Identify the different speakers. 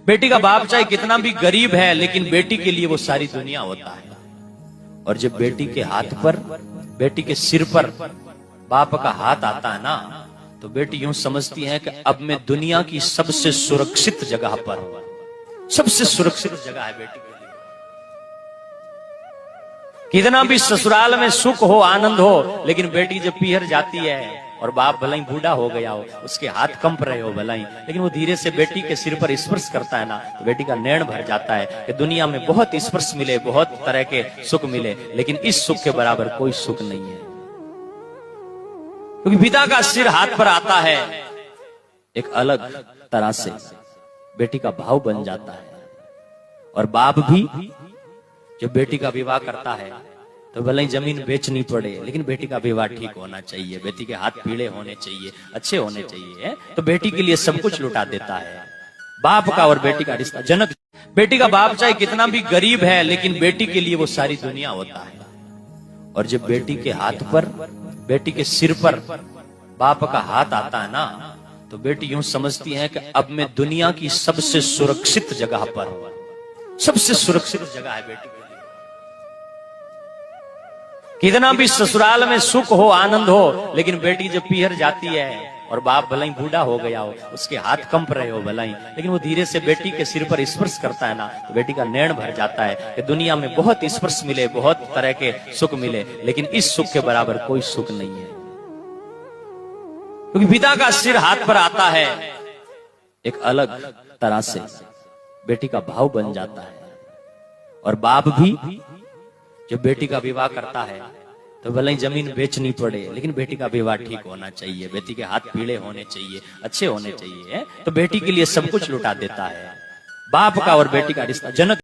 Speaker 1: बेटी का बाप चाहे कितना भी गरीब है, लेकिन बेटी के लिए वो सारी दुनिया होता है। और जब बेटी के हाथ पर, बेटी के सिर पर बाप का हाथ आता है ना, तो बेटी यूं समझती है कि अब मैं दुनिया की सबसे सुरक्षित जगह पर हूं। सबसे सुरक्षित जगह है बेटी के लिए। कितना भी ससुराल में सुख हो, आनंद हो, लेकिन बेटी जब पीहर जाती है और बाप भला ही बूढ़ा हो गया हो, उसके हाथ कंप रहे हो भला ही, लेकिन वो धीरे से बेटी के सिर पर स्पर्श करता है ना, तो बेटी का नैन भर जाता है कि दुनिया में बहुत स्पर्श मिले, बहुत तरह के सुख मिले, लेकिन इस सुख के बराबर कोई सुख नहीं है। क्योंकि पिता का सिर हाथ पर आता है, एक अलग तरह से बेटी का भाव बन जाता है। और बाप भी जब बेटी का विवाह करता है तो भले ही जमीन बेचनी पड़े, लेकिन बेटी का विवाह ठीक होना चाहिए, बेटी के हाथ पीले होने चाहिए, अच्छे होने चाहिए, तो बेटी के लिए सब कुछ लुटा देता है। बाप का और बेटी का रिश्ता जनक। बेटी का बाप चाहे कितना भी गरीब है, लेकिन बेटी के लिए वो सारी दुनिया होता है। और जब बेटी के हाथ पर, बेटी के सिर पर बाप का हाथ आता है ना, तो बेटी यूं समझती है कि अब मैं दुनिया की सबसे सुरक्षित जगह पर हूं। सबसे सुरक्षित जगह है बेटी के लिए। कितना भी ससुराल में सुख हो, आनंद हो, लेकिन बेटी जब पीहर जाती है और बाप भला ही बूढ़ा हो गया हो, उसके हाथ कंप रहे हो भला ही, लेकिन वो धीरे से बेटी के सिर पर स्पर्श करता है ना, तो बेटी का नैन भर जाता है कि दुनिया में बहुत स्पर्श मिले, बहुत तरह के सुख मिले, लेकिन इस सुख के बराबर कोई सुख नहीं है। क्योंकि पिता का सिर हाथ पर आता है, एक अलग तरह से बेटी का भाव बन जाता है। और बाप भी जब बेटी का विवाह करता है तो भले ही जमीन बेचनी पड़े, लेकिन बेटी का विवाह ठीक होना चाहिए, बेटी के हाथ पीले होने चाहिए, अच्छे होने चाहिए, तो बेटी के लिए सब कुछ लुटा देता है। बाप का और बेटी का रिश्ता जनक।